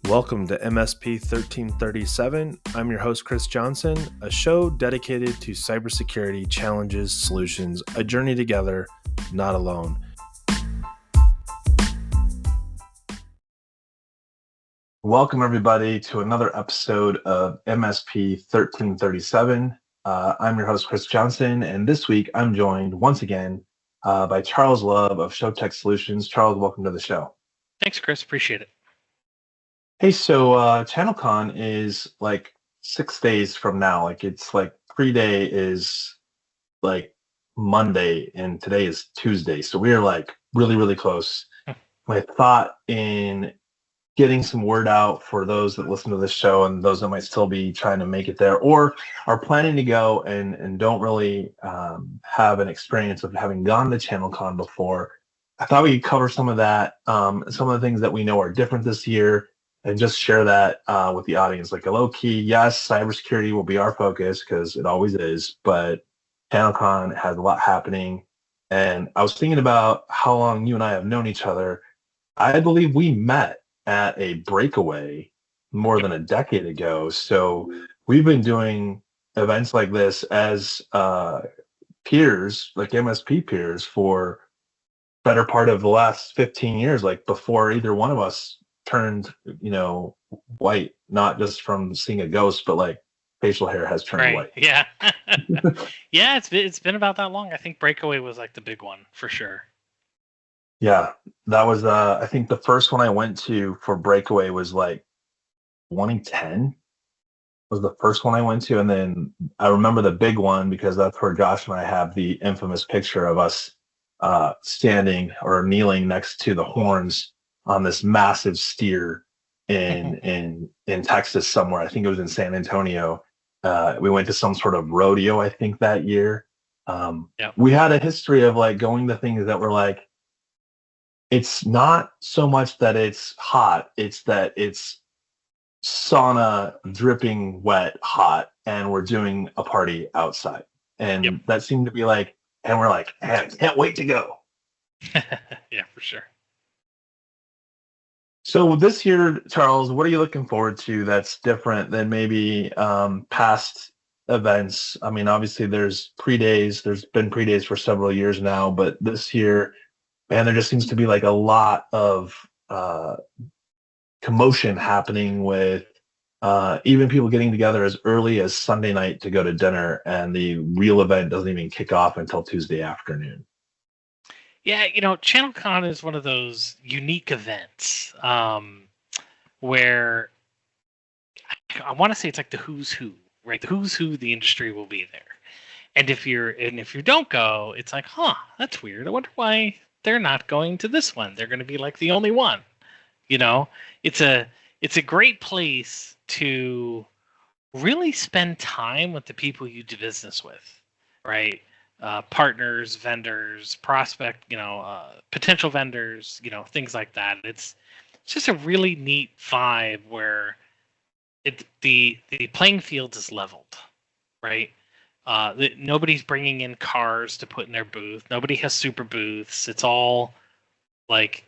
Welcome to MSP 1337. I'm your host, Chris Johnson, a show dedicated to cybersecurity challenges, solutions, a journey together, not alone. Welcome, everybody, to another episode of MSP 1337. I'm your host, Chris Johnson, and this week I'm joined once again by Charles Love of ShowTech Solutions. Charles, welcome to the show. Thanks, Chris. Appreciate it. Hey, so Channelcon is like 6 days from now. Like it's like Preday is like Monday and today is Tuesday. So we are like really, really close. My thought in getting some word out for those that listen to this show and those that might still be trying to make it there or are planning to go and don't really have an experience of having gone to Channelcon before. I thought we could cover some of that, some of the things that we know are different this year, and just share that with the audience. Like a low key, yes, cybersecurity will be our focus because it always is, but Channelcon has a lot happening. And I was thinking about how long you and I have known each other. I believe we met at a breakaway more than a decade ago. So we've been doing events like this as peers, like MSP peers, for better part of the last 15 years, like before either one of us turned, white, not just from seeing a ghost, but like facial hair has turned white. Yeah. Yeah, it's been about that long. I think Breakaway was like the big one for sure. Yeah, that was I think the first one I went to for Breakaway was like 2010 was the first one I went to, and then I remember the big one because that's where Josh and I have the infamous picture of us standing or kneeling next to the horns on this massive steer in Texas somewhere. I think it was in San Antonio. We went to some sort of rodeo, I think, that year. We had a history of like going to things that were like, it's not so much that it's hot, it's that it's sauna dripping wet hot, and we're doing a party outside. And that seemed to be like, and we're like, man, can't wait to go. Yeah, for sure. So this year, Charles, what are you looking forward to that's different than maybe past events? I mean, obviously there's pre-days. There's been pre-days for several years now, but this year, man, there just seems to be like a lot of commotion happening with even people getting together as early as Sunday night to go to dinner, and the real event doesn't even kick off until Tuesday afternoon. Yeah, Channelcon is one of those unique events where I want to say it's like the who's who, right? The who's who of the industry will be there. And if you don't go, it's like, that's weird. I wonder why they're not going to this one. They're going to be like the only one. It's a great place to really spend time with the people you do business with, right? Partners, vendors, prospect, potential vendors, things like that. It's just a really neat vibe where the playing field is leveled, right? Nobody's bringing in cars to put in their booth. Nobody has super booths. It's all like,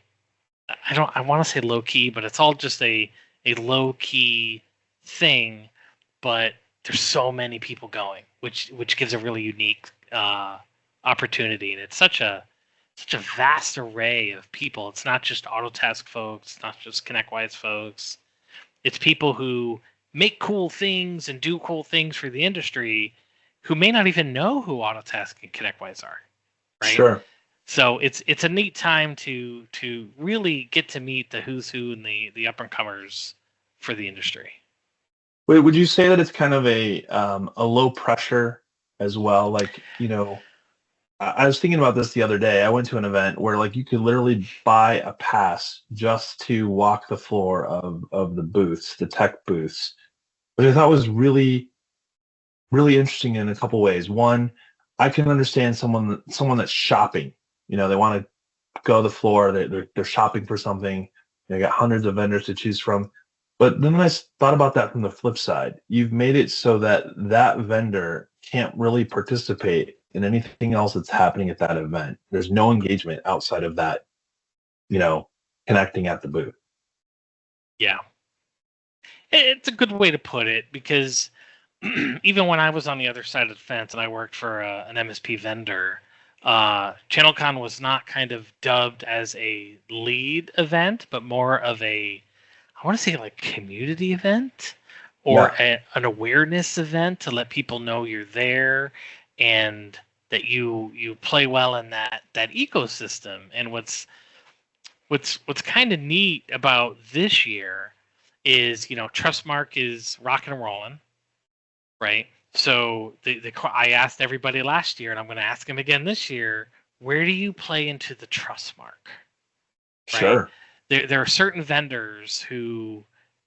I want to say low key, but it's all just a low key thing. But there's so many people going, which gives a really unique opportunity, and it's such a vast array of people. It's not just Autotask folks, it's not just ConnectWise folks. It's people who make cool things and do cool things for the industry who may not even know who Autotask and ConnectWise are, right? Sure. So it's a neat time to really get to meet the who's who and the up and comers for the industry. Wait, would you say that it's kind of a low pressure as well? Like, I was thinking about this the other day. I went to an event where like you could literally buy a pass just to walk the floor of the booths, the tech booths, which I thought was really, really interesting in a couple ways. One, I can understand someone that's shopping. They want to go to the floor. They're shopping for something. They got hundreds of vendors to choose from. But then I thought about that from the flip side. You've made it so that that vendor can't really participate in anything else that's happening at that event. There's no engagement outside of that, connecting at the booth. Yeah. It's a good way to put it, because even when I was on the other side of the fence and I worked for an MSP vendor, ChannelCon was not kind of dubbed as a lead event, but more of a, I want to say, like, community event, or Yeah, an awareness event to let people know you're there and that you play well in that ecosystem. And what's kind of neat about this year is, Trustmark is rocking and rolling, right? So I asked everybody last year, and I'm going to ask them again this year, where do you play into the Trustmark, right? sure. There are certain vendors who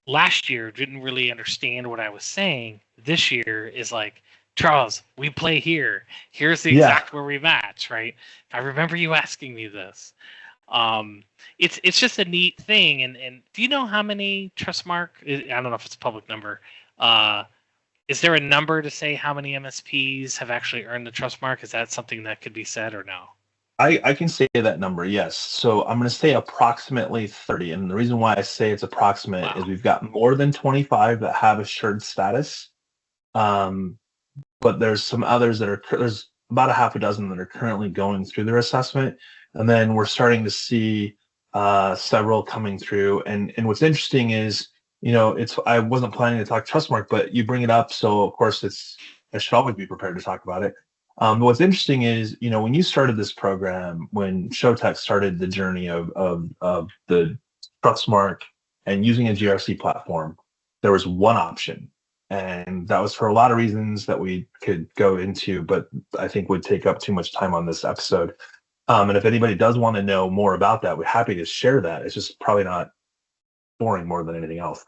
last year didn't really understand what I was saying. This year is like, Charles, we play here. Here's the Yeah, exact where we match, right? I remember you asking me this. It's just a neat thing. And do you know how many Trustmark? I don't know if it's a public number. Uh, is there a number to say how many MSPs have actually earned the Trustmark? Is that something that could be said, or no? I can say that number, yes. So I'm going to say approximately 30. And the reason why I say it's approximate is Wow. we've got more than 25 that have assured status. Um, but there's some others that are, there's about a half a dozen that are currently going through their assessment. And then we're starting to see several coming through. And what's interesting is, I wasn't planning to talk Trustmark, but you bring it up. So of course I should always be prepared to talk about it. But what's interesting is, when you started this program, when ShowTech started the journey of the Trustmark and using a GRC platform, there was one option, and that was for a lot of reasons that we could go into, but I think would take up too much time on this episode. And if anybody does want to know more about that, we're happy to share that. It's just probably not boring more than anything else.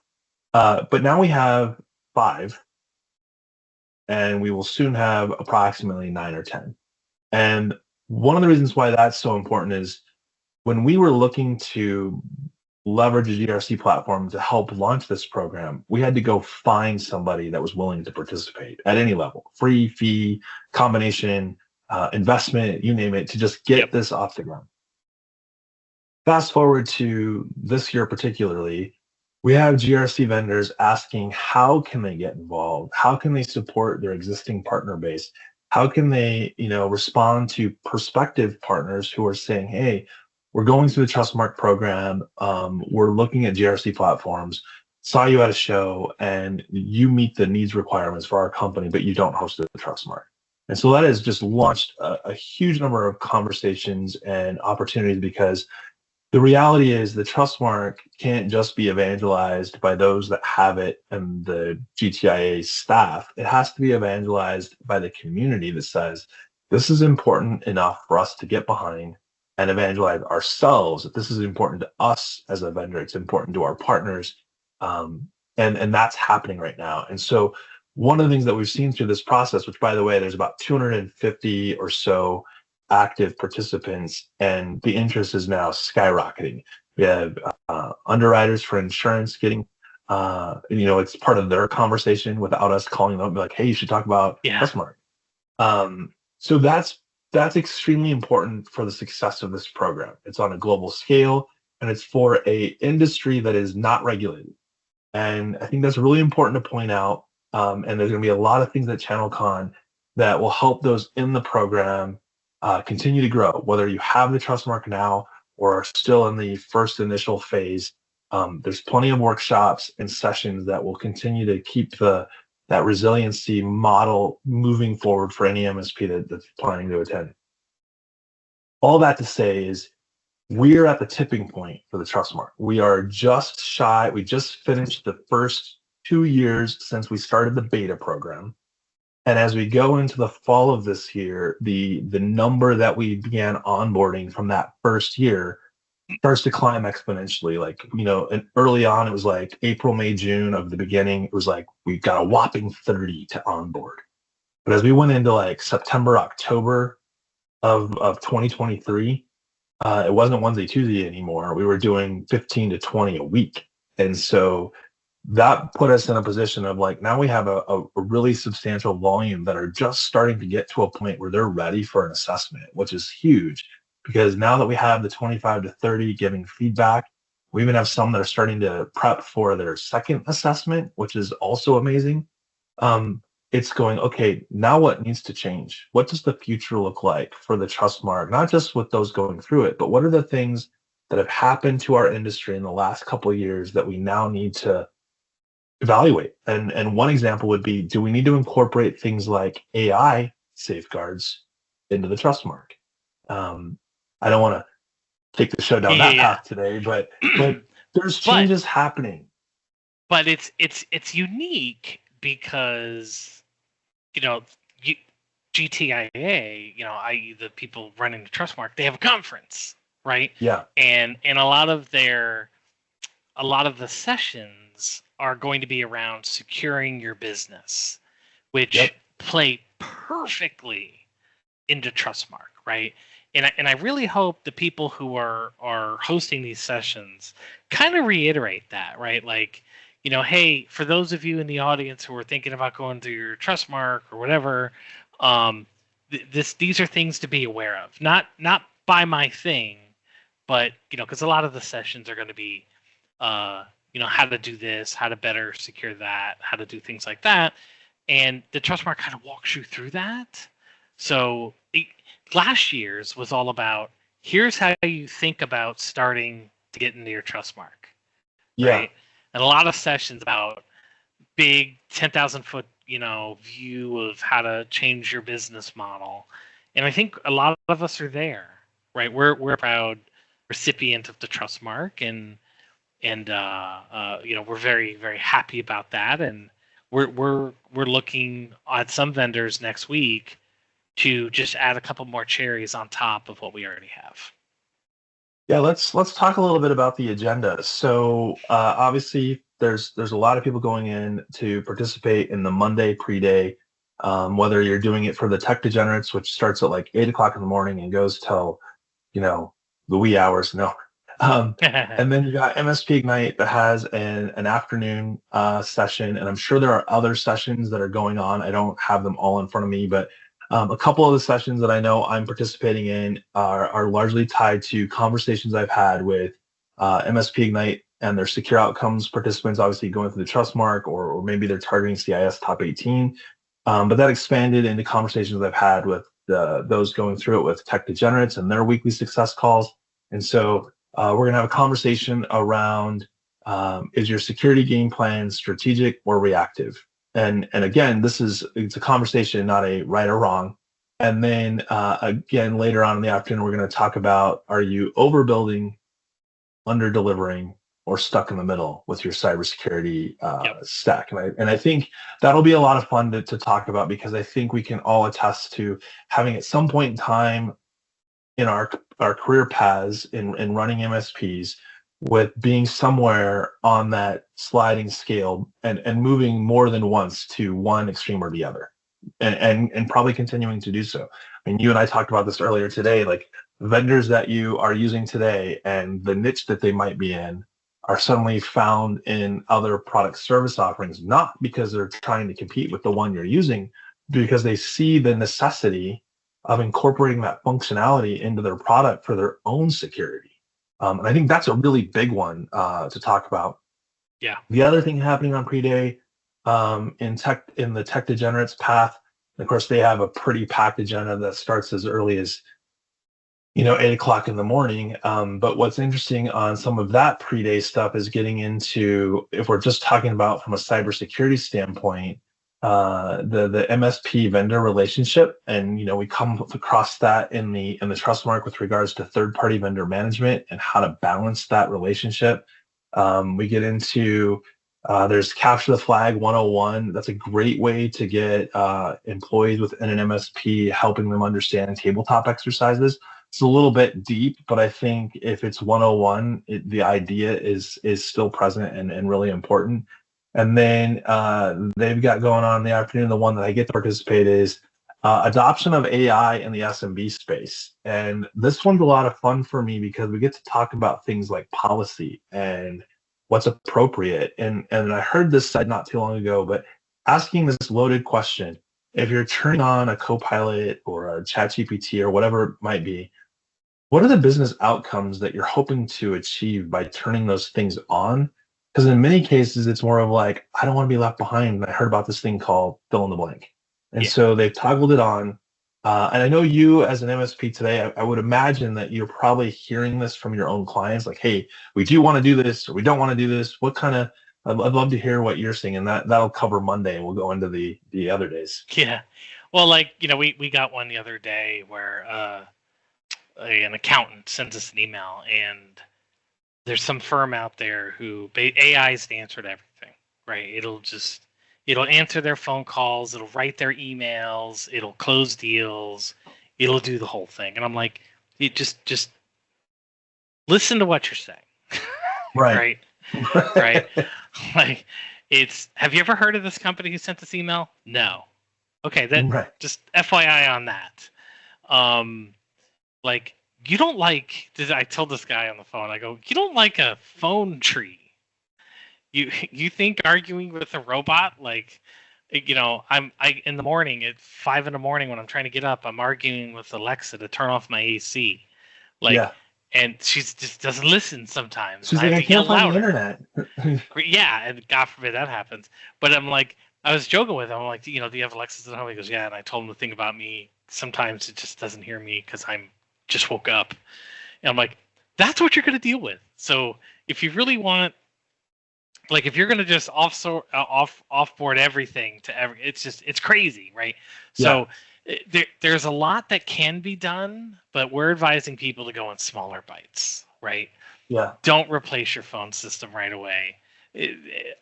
But now we have 5, and we will soon have approximately 9 or 10. And one of the reasons why that's so important is when we were looking to leverage a GRC platform to help launch this program, we had to go find somebody that was willing to participate at any level, free, fee, combination, investment, you name it, to just get Yep. this off the ground. Fast forward to this year particularly, we have GRC vendors asking how can they get involved? How can they support their existing partner base? How can they, respond to prospective partners who are saying, hey, we're going through the Trustmark program. We're looking at GRC platforms, saw you at a show, and you meet the needs requirements for our company, but you don't host the Trustmark. And so that has just launched a huge number of conversations and opportunities, because the reality is the Trustmark can't just be evangelized by those that have it and the GTIA staff. It has to be evangelized by the community that says, this is important enough for us to get behind and evangelize ourselves. That this is important to us as a vendor. It's important to our partners. And that's happening right now. And so one of the things that we've seen through this process, which, by the way, there's about 250 or so active participants, and the interest is now skyrocketing. We have underwriters for insurance getting, it's part of their conversation without us calling them up, be like, hey, you should talk about Yeah. Trustmark. So that's extremely important for the success of this program. It's on a global scale, and it's for a industry that is not regulated. And I think that's really important to point out. And there's going to be a lot of things at ChannelCon that will help those in the program continue to grow, whether you have the Trustmark now or are still in the first initial phase. There's plenty of workshops and sessions that will continue to keep that resiliency model moving forward for any MSP that's planning to attend. All that to say is we're at the tipping point for the Trustmark. We are just shy. We just finished the first 2 years since we started the beta program. And as we go into the fall of this year, the number that we began onboarding from that first year starts to climb exponentially. Like, and early on, it was like April, May, June of the beginning. It was like we got a whopping 30 to onboard. But as we went into like September, October of 2023, it wasn't onesie twosie anymore. We were doing 15 to 20 a week. And so that put us in a position of like, now we have a really substantial volume that are just starting to get to a point where they're ready for an assessment, which is huge, because now that we have the 25 to 30 giving feedback, We even have some that are starting to prep for their second assessment, which is also amazing. It's going, okay, now what needs to change? What does the future look like for the Trustmark? Not just with those going through it, but what are the things that have happened to our industry in the last couple of years that we now need to evaluate? And one example would be, do we need to incorporate things like AI safeguards into the Trustmark? I don't want to take the show down that Yeah. path today, but there's But changes happening. but it's unique because GTIA, i.e. the people running the Trustmark, they have a conference, right? Yeah. And a lot of the sessions are going to be around securing your business, which play perfectly into Trustmark, right? And I really hope the people who are hosting these sessions kind of reiterate that, right? Like, hey, for those of you in the audience who are thinking about going through your Trustmark or whatever, these are things to be aware of. Not buy my thing, but because a lot of the sessions are going to be, how to do this, how to better secure that, how to do things like that, and the Trustmark kind of walks you through that. So last year's was all about, here's how you think about starting to get into your Trustmark, Yeah. right? And a lot of sessions about big 10,000 foot, view of how to change your business model. And I think a lot of us are there, right? We're a proud recipient of the Trustmark, and we're very, very happy about that. And we're looking at some vendors next week to just add a couple more cherries on top of what we already have. Yeah, let's talk a little bit about the agenda. So obviously, there's a lot of people going in to participate in the Monday pre-day. Whether you're doing it for the Tech Degenerates, which starts at like 8 o'clock in the morning and goes till the wee hours. No, and then you got MSP-Ignite that has an afternoon session, and I'm sure there are other sessions that are going on. I don't have them all in front of me, but a couple of the sessions that I know I'm participating in are largely tied to conversations I've had with MSP-Ignite and their secure outcomes participants, obviously going through the Trustmark, or maybe they're targeting CIS top 18. But that expanded into conversations I've had with those going through it with Tech Degenerates and their weekly success calls. And so we're going to have a conversation around, is your security game plan strategic or reactive? And again, it's a conversation, not a right or wrong. And then again, later on in the afternoon, we're going to talk about, are you overbuilding, under delivering, or stuck in the middle with your cybersecurity stack? And I think that'll be a lot of fun to talk about, because I think we can all attest to having at some point in time in our career paths in running MSPs, with being somewhere on that sliding scale and moving more than once to one extreme or the other, and probably continuing to do so. I mean, you and I talked about this earlier today, like vendors that you are using today and the niche that they might be in are suddenly found in other product service offerings, not because they're trying to compete with the one you're using, because they see the necessity of incorporating that functionality into their product for their own security. And I think that's a really big one to talk about. Yeah. The other thing happening on pre-day in the Tech Degenerates path, of course, they have a pretty packed agenda that starts as early as 8 o'clock in the morning. But what's interesting on some of that pre-day stuff is getting into, if we're just talking about from a cybersecurity standpoint, the MSP vendor relationship, and we come across that in the Trustmark with regards to third-party vendor management and how to balance that relationship. We get into there's Capture the Flag 101. That's a great way to get employees within an MSP, helping them understand tabletop exercises. It's a little bit deep, but I think if it's 101, the idea is still present and really important. And then they've got going on in the afternoon, the one that I get to participate is adoption of AI in the SMB space. And this one's a lot of fun for me because we get to talk about things like policy and what's appropriate. And I heard this said not too long ago, but asking this loaded question, if you're turning on a Copilot or a ChatGPT or whatever it might be, what are the business outcomes that you're hoping to achieve by turning those things on? Because in many cases, it's more of like, I don't want to be left behind. I heard about this thing called fill in the blank. And Yeah. so they've toggled it on. And I know you as an MSP today, I would imagine that you're probably hearing this from your own clients, like, hey, we do want to do this or we don't want to do this. What kind of, I'd love to hear what you're seeing. And that'll cover Monday and we'll go into the other days. Yeah. Well, like, we got one the other day where an accountant sends us an email, and there's some firm out there who AI's answered everything, right? It'll answer their phone calls, it'll write their emails, it'll close deals, it'll do the whole thing. And I'm like, you just listen to what you're saying. Right. Right. Like, have you ever heard of this company who sent this email? No. Okay, that just FYI on that. Like, you don't like, I told this guy on the phone, I go, you don't like a phone tree. You think arguing with a robot, like, I in the morning at 5 a.m. when I'm trying to get up, I'm arguing with Alexa to turn off my AC. Like, yeah. And she just doesn't listen sometimes. She's like, I can't find the internet. Yeah, and God forbid that happens. But I'm like, I was joking with him. I'm like, do you have Alexis at home? He goes, yeah. And I told him the thing about me. Sometimes it just doesn't hear me because I'm just woke up. And I'm like, that's what you're going to deal with. So if you really want, like, if you're going to just offboard everything to it's crazy, right? Yeah. So there's a lot that can be done, but we're advising people to go in smaller bites, right? Yeah. Don't replace your phone system right away.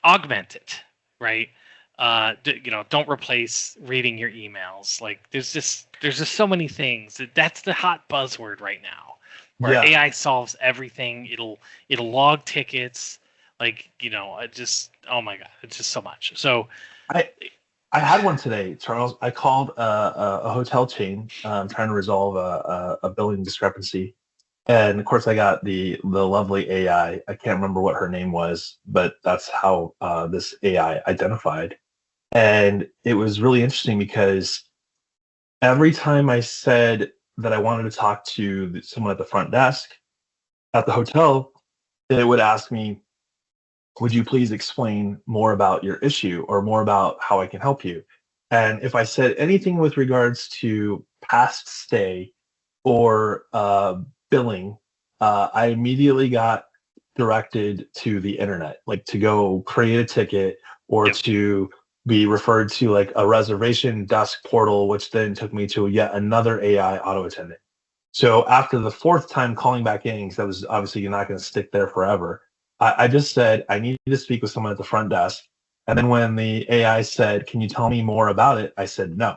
Augment it, right? Don't replace reading your emails. Like, there's just so many things. That's the hot buzzword right now, where AI solves everything. It'll log tickets. Like, oh my God, it's just so much. So I had one today, Charles. I called a hotel chain trying to resolve a billing discrepancy. And of course, I got the lovely AI. I can't remember what her name was, but that's how this AI identified. And it was really interesting because every time I said that I wanted to talk to someone at the front desk at the hotel, it would ask me, would you please explain more about your issue or more about how I can help you? And if I said anything with regards to past stay or billing, I immediately got directed to the internet, like to go create a ticket or to be referred to like a reservation desk portal, which then took me to yet another AI auto attendant. So after the fourth time calling back in, because I was obviously you're not going to stick there forever, I just said, I need to speak with someone at the front desk. And then when the AI said, can you tell me more about it? I said, no.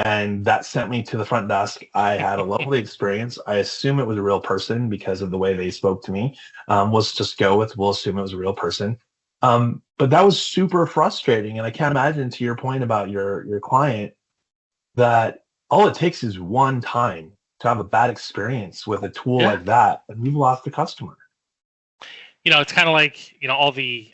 And that sent me to the front desk. I had a lovely experience. I assume it was a real person because of the way they spoke to me. Let's just go with, we'll assume it was a real person. But that was super frustrating. And I can't imagine, to your point about your client, that all it takes is one time to have a bad experience with a tool like that, and we've lost the customer. It's kind of like, all the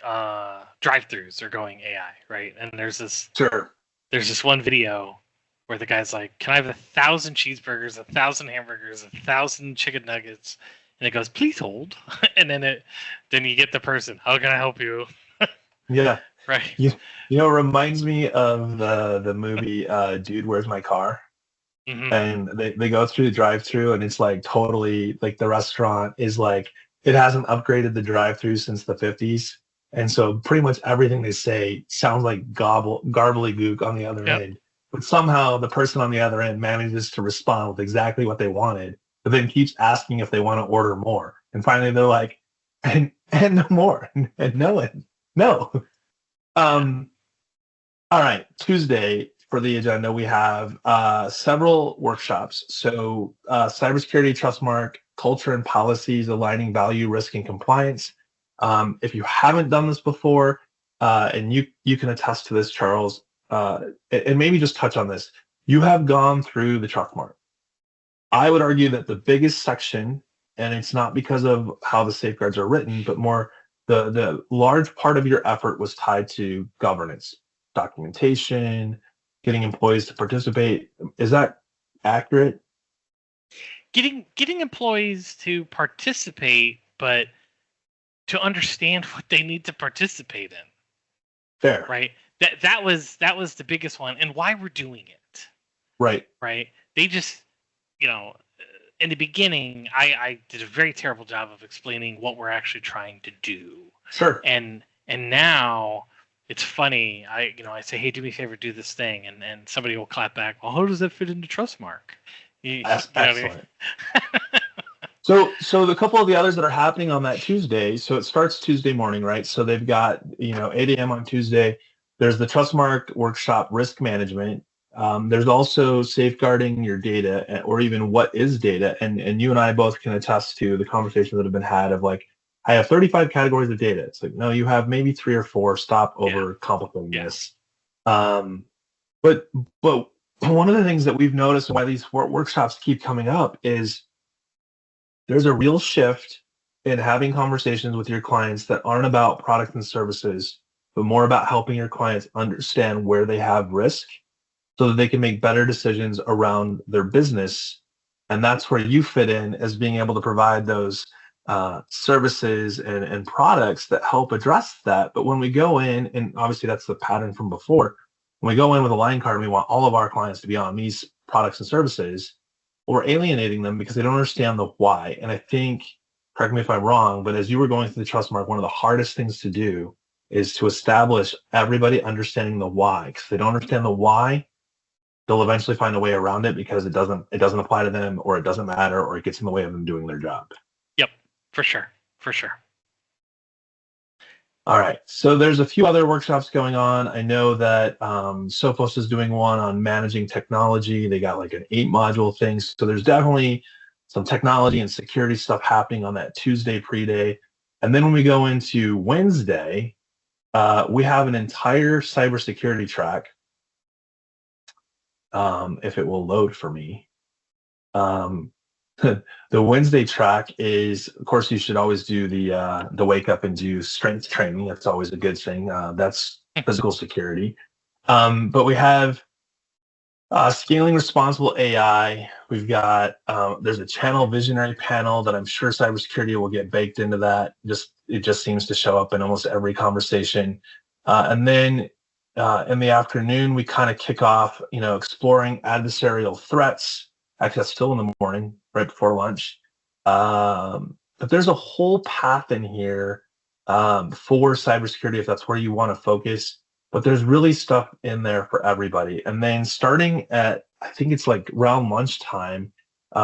drive-throughs are going AI, right? And there's this one video where the guy's like, can I have 1,000 cheeseburgers, 1,000 hamburgers, 1,000 chicken nuggets? And it goes, please hold. And then you get the person, how can I help you? Yeah. Right. It reminds me of the movie Dude, Where's My Car? Mm-hmm. And they go through the drive-through, and it's like totally like the restaurant is like, it hasn't upgraded the drive-through since the 50s. And so pretty much everything they say sounds like garbly-gook on the other end. But somehow the person on the other end manages to respond with exactly what they wanted, but then keeps asking if they want to order more. And finally they're like, and no more, and no. All right, Tuesday for the agenda, we have several workshops. So Cybersecurity Trustmark, Culture and Policies, Aligning Value, Risk, and Compliance. If you haven't done this before, and you can attest to this, Charles, and maybe just touch on this, you have gone through the Trustmark. I would argue that the biggest section, and it's not because of how the safeguards are written, but more the large part of your effort was tied to governance, documentation, getting employees to participate. Is that accurate? getting employees to participate, but to understand what they need to participate in. Fair. Right. That was the biggest one, and why we're doing it. Right. Right. They just, in the beginning, I did a very terrible job of explaining what we're actually trying to do. Sure. And now it's funny. I say, hey, do me a favor, do this thing, and somebody will clap back. Well, how does that fit into Trustmark? That's excellent. So the couple of the others that are happening on that Tuesday, so it starts Tuesday morning, right? So they've got 8 a.m. on Tuesday. There's the Trustmark workshop, risk management. There's also safeguarding your data, or even what is data. And you and I both can attest to the conversations that have been had of like, I have 35 categories of data. It's like, no, you have maybe 3 or 4. Stop over complicating this. But one of the things that we've noticed and why these workshops keep coming up is there's a real shift in having conversations with your clients that aren't about products and services, but more about helping your clients understand where they have risk so that they can make better decisions around their business. And that's where you fit in, as being able to provide those services and products that help address that. But when we go in, and obviously that's the pattern from before, when we go in with a line card and we want all of our clients to be on these products and services, we're alienating them because they don't understand the why. And I think, correct me if I'm wrong, but as you were going through the Trustmark, one of the hardest things to do is to establish everybody understanding the why. Because if they don't understand the why, they'll eventually find a way around it because it doesn't apply to them, or it doesn't matter, or it gets in the way of them doing their job. Yep, for sure. All right, so there's a few other workshops going on. I know that Sophos is doing one on managing technology. They got like an 8-module thing. So there's definitely some technology and security stuff happening on that Tuesday pre-day. And then when we go into Wednesday, we have an entire cybersecurity track. If it will load for me. The Wednesday track is, of course, you should always do the wake up and do strength training. That's always a good thing. That's physical security. But we have scaling responsible AI. We've got there's a channel visionary panel that I'm sure cybersecurity will get baked into that. It just seems to show up in almost every conversation. And then in the afternoon, we kind of kick off, exploring adversarial threats. Actually, that's still in the morning, right before lunch. But there's a whole path in here for cybersecurity if that's where you want to focus. But there's really stuff in there for everybody. And then starting at, I think it's like around lunchtime,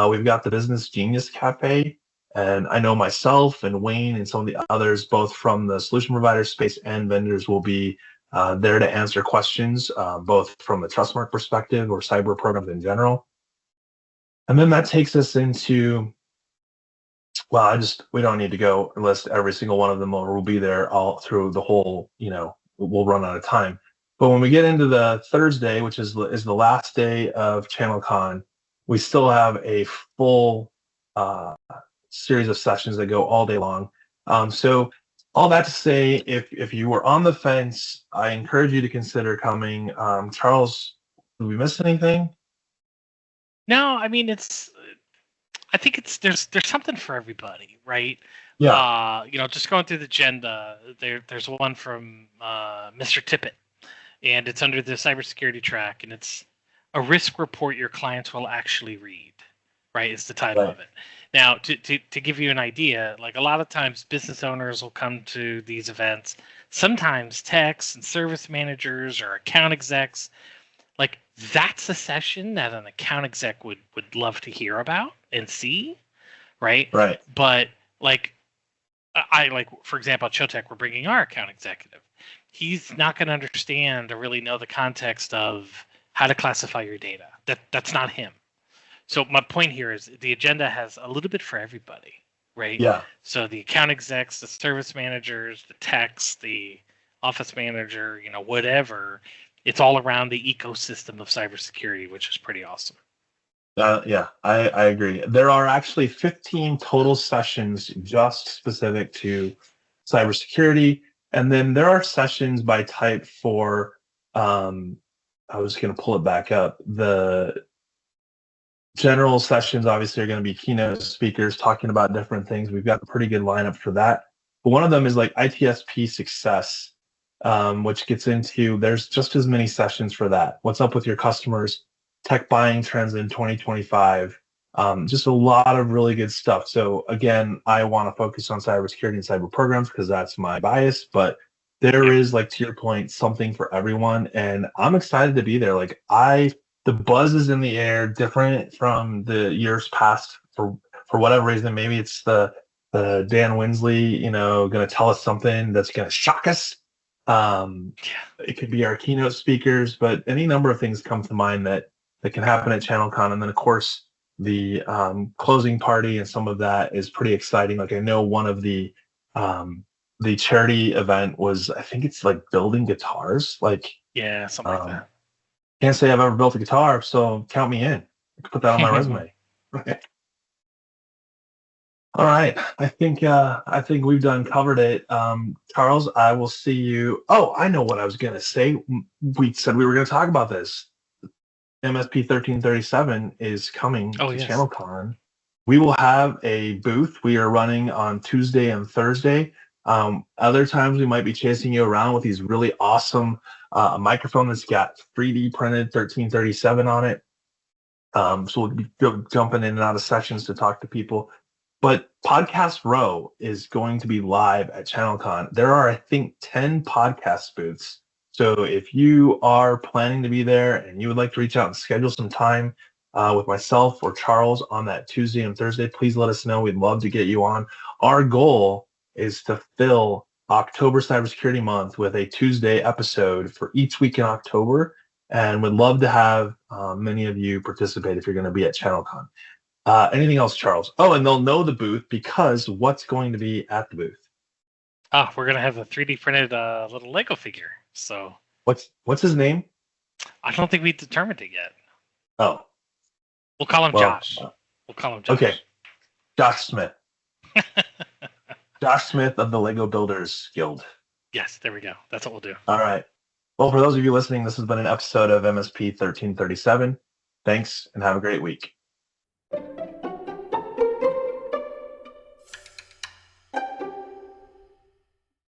we've got the Business Genius Cafe. And I know myself and Wayne and some of the others, both from the solution provider space and vendors, will be there to answer questions, both from the Trustmark perspective or cyber programs in general. And then that takes us into, well, we don't need to go list every single one of them, or we'll be there all through the whole, we'll run out of time. But when we get into the Thursday, which is the last day of Channelcon, we still have a full series of sessions that go all day long. So all that to say, if you were on the fence, I encourage you to consider coming. Charles, did we miss anything? No, I mean I think there's something for everybody, right? Yeah. Just going through the agenda, there's one from Mr. Tippett, and it's under the cybersecurity track, and it's a risk report your clients will actually read, right? Is the title of it. Now, to give you an idea, like a lot of times business owners will come to these events, sometimes techs and service managers or account execs. Like, that's a session that an account exec would love to hear about and see, right? Right. But for example, at ShowTech, we're bringing our account executive. He's not going to understand or really know the context of how to classify your data. That's not him. So my point here is the agenda has a little bit for everybody, right? Yeah. So the account execs, the service managers, the techs, the office manager, whatever. It's all around the ecosystem of cybersecurity, which is pretty awesome. Yeah, I agree. There are actually 15 total sessions just specific to cybersecurity. And then there are sessions by type for, I was going to pull it back up, the general sessions obviously are going to be keynote speakers talking about different things. We've got a pretty good lineup for that. But one of them is like ITSP success, which gets into, there's just as many sessions for that. What's up with your customers, tech buying trends in 2025, just a lot of really good stuff. So again, I want to focus on cybersecurity and cyber programs because that's my bias, but there is, like, to your point, something for everyone. And I'm excited to be there. Like, the buzz is in the air, different from the years past for whatever reason. Maybe it's the Dan Winsley, going to tell us something that's going to shock us. It could be our keynote speakers, but any number of things come to mind that can happen at ChannelCon. And then, of course, the closing party and some of that is pretty exciting. Like, I know one of the charity event was, I think it's like building guitars. Like, yeah, something like that. Can't say I've ever built a guitar, so count me in. I can put that on my resume. All right. I think we've covered it. Charles, I will see you. Oh, I know what I was gonna say. We said we were gonna talk about this. MSP 1337 is coming to yes. ChannelCon. We will have a booth. We are running on Tuesday and Thursday. Other times we might be chasing you around with these really awesome a microphone that's got 3D printed 1337 on it. So we'll be jumping in and out of sessions to talk to people. But Podcast Row is going to be live at ChannelCon. There are, I think, 10 podcast booths. So if you are planning to be there and you would like to reach out and schedule some time with myself or Charles on that Tuesday and Thursday, please let us know. We'd love to get you on. Our goal is to fill October Cybersecurity Month with a Tuesday episode for each week in October, and would love to have many of you participate if you're going to be at ChannelCon. Anything else, Charles? Oh, and they'll know the booth because what's going to be at the booth? We're going to have a 3D printed little Lego figure. So what's his name? I don't think we determined it yet. Oh. We'll call him Josh. We'll call him Josh. Okay. Josh Smith. Josh Smith of the Lego Builders Guild. Yes, there we go. That's what we'll do. All right. Well, for those of you listening, this has been an episode of MSP 1337. Thanks, and have a great week.